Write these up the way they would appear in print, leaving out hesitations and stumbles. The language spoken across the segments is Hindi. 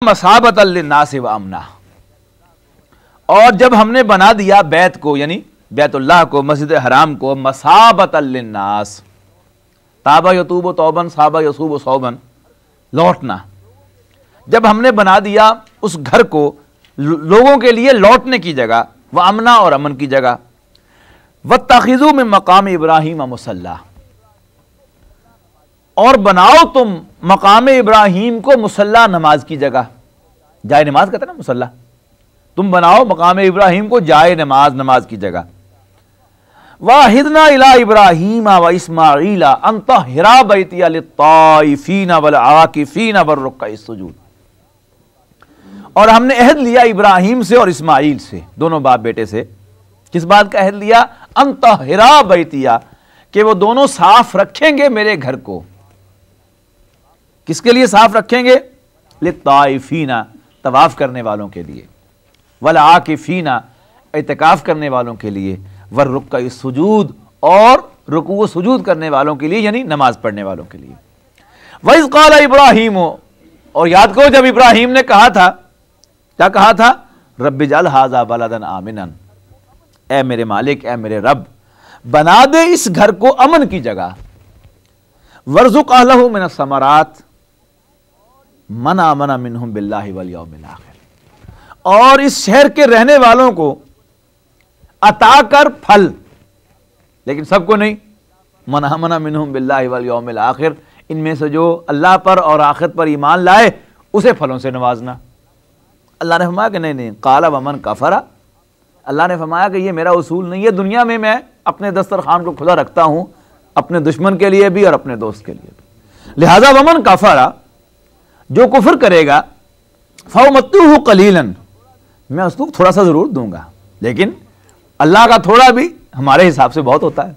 मसाबत लिन्नास व अमना। और जब हमने बना दिया बैत को यानी बैतुल्लाह को, मस्जिद हराम को मसाबत लिन्नास, ताबा यतूब तौबन साबा यसूब सौबन, लौटना, जब हमने बना दिया उस घर को लोगों के लिए लौटने की जगह, व अमना और अमन की जगह, वत्तखिज़ू मिन मकाम इब्राहीम मुसल्ला, और बनाओ तुम मकाम इब्राहीम को मुसल्ला, नमाज की जगह, जाए नमाज कहते ना मुसल्ला, तुम बनाओ मकाम इब्राहीम को जाए नमाज, नमाज की जगह। वाहिदना इला इब्राहीम व इस्माईला अन तहिरा बैतिया लित्ताइफीन वल आकिफीन वरुक्का सुजूद। और हमने अहद लिया इब्राहीम से और इस्माईल से, दोनों बाप बेटे से। किस बात का अहद लिया? अन तहिरा बैतिया, कि वो दोनों साफ रखेंगे मेरे घर को। किसके लिए साफ रखेंगे? लित्ताइफीना, तवाफ करने वालों के लिए, वल आकिफीना, इत्तिकाफ करने वालों के लिए, वर रुक्का सुजूद, और रुकू सुजूद करने वालों के लिए, यानी नमाज पढ़ने वालों के लिए। वइज़ क़ाल इब्राहीम, और याद करो जब इब्राहीम ने कहा था, क्या कहा था? रब्बि जअल हाज़ा बलदन आमिनन, ए मेरे मालिक, ए मेरे रब, बना दे इस घर को अमन की जगह। वर्ज़ुक़ अहलहु मिनस समरात मन आमना मिनहुम बिल्लाहि वल यौमिल आखिर, और इस शहर के रहने वालों को अता कर फल, लेकिन सबको नहीं, मन आमना मिनहुम बिल्लाहि वल यौमिल आखिर, इनमें से जो अल्लाह पर और आखिरत पर ईमान लाए उसे फलों से नवाजना। अल्लाह ने फरमाया कि नहीं, काला वमन कफरा, अल्लाह ने फरमाया कि ये मेरा उसूल नहीं है, दुनिया में मैं अपने दस्तरखान को खुला रखता हूं, अपने दुश्मन के लिए भी और अपने दोस्त के लिए भी। लिहाजा वमन कफरा, जो कुफर करेगा, फौमत्तुहु कलीलन, मैं उसको थोड़ा सा जरूर दूंगा, लेकिन अल्लाह का थोड़ा भी हमारे हिसाब से बहुत होता है।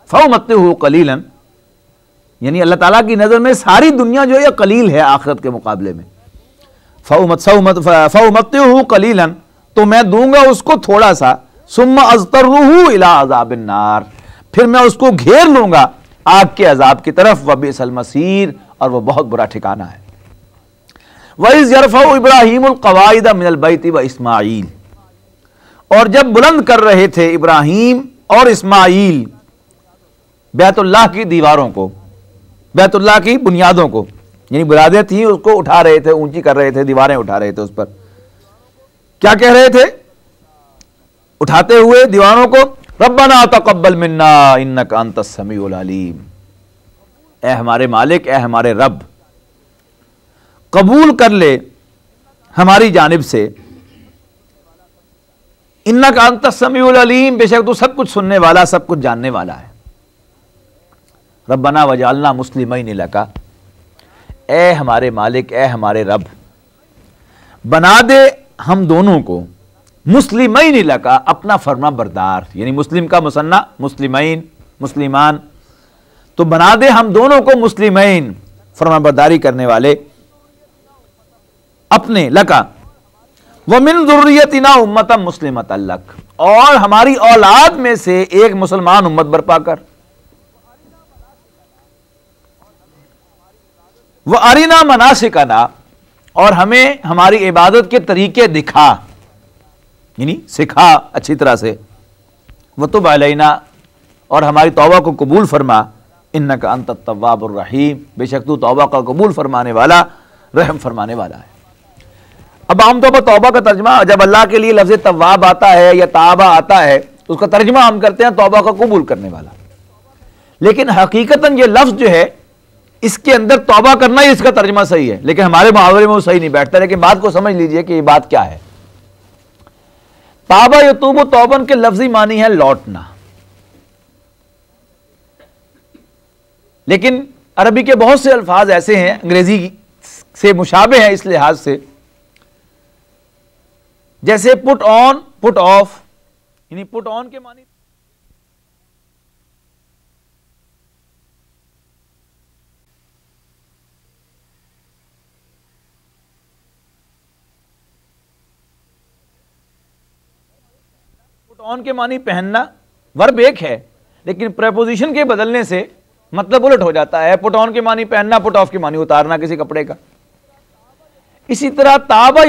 फौमत्तुहु कलीलन, यानी अल्लाह ताला की नजर में सारी दुनिया जो है कलील है आखिरत के मुकाबले में। फौमत्तुहु कलीलन, तो मैं दूंगा उसको थोड़ा सा, सुम्मा अज़तरुहु इला अज़ाबिन नार, फिर मैं उसको घेर लूंगा आग के अजाब की तरफ। वबिसल मसीर, और वह बहुत बुरा ठिकाना है। वइज़ यरफ़उ इब्राहीमुल क़वाइद मिनल बैति व इस्माईल, और जब बुलंद कर रहे थे इब्राहीम और इस्माईल बैतुल्लाह की दीवारों को, बैतुल्लाह की बुनियादों को, यानी बुनियादें थी उसको उठा रहे थे, ऊंची कर रहे थे, दीवारें उठा रहे थे उस पर। क्या कह रहे थे उठाते हुए दीवारों को? रब्बना तक़ब्बल मिन्ना इन्नका अंतस समीउल अलीम, ए हमारे मालिक, ए हमारे रब, कबूल कर ले हमारी जानिब से, इन्नका अंतस समीउल अलीम, बेशक तू सब कुछ सुनने वाला, सब कुछ जानने वाला है। रब्बना वजअलना मुस्लिमैन लका, ए हमारे मालिक, ए हमारे रब, बना दे हम दोनों को मुस्लिमैन लका, अपना फर्मा बरदार, यानी मुस्लिम का मुसन्ना मुस्लिमैन, मुस्लिमान, तो बना दे हम दोनों को मुस्लिमैन, फर्मा बरदारी करने वाले अपने, लका, व मिन ज़ुर्रियतिना उम्मतन मुस्लिमतन लक, और हमारी औलाद में से एक मुसलमान उम्मत बर्पा कर। व अरिना मनासिकना, और हमें हमारी इबादत के तरीके दिखा, यानी सिखा अच्छी तरह से। व तुब अलैना, और हमारी तौबा को कबूल फरमा, इन्नका अंतत तव्वाबुर रहीम, बेशक तू तौबा का कबूल फरमाने वाला, रहम फरमाने वाला है। अब आमतौर पर तौबा का तर्जमा, जब अल्लाह के लिए लफ्ज़ तव्वाब आता है या ताबा आता है, तो उसका तर्जमा हम करते हैं तौबा का कबूल करने वाला, लेकिन हकीकतन ये लफ्ज़ जो है इसके अंदर तौबा करना ही इसका तर्जमा सही है, लेकिन हमारे मुहावरे में वो सही नहीं बैठता। लेकिन बात को समझ लीजिए कि ये बात क्या है। ताबा यतूबु तौबन के लफ्जी मानी है लौटना, लेकिन अरबी के बहुत से अल्फाज ऐसे हैं अंग्रेजी से मुशाबे हैं इस लिहाज से, जैसे पुट ऑन, पुट ऑफ, यानी पुट ऑन के मानी ऑन के मानी पहनना, वर्ब एक है, लेकिन प्रेपोजिशन के बदलने से मतलब उलट हो जाता है। पुट ऑन के मानी पहनना, पुट ऑफ के मानी उतारना किसी कपड़े का। इसी तरह ताबा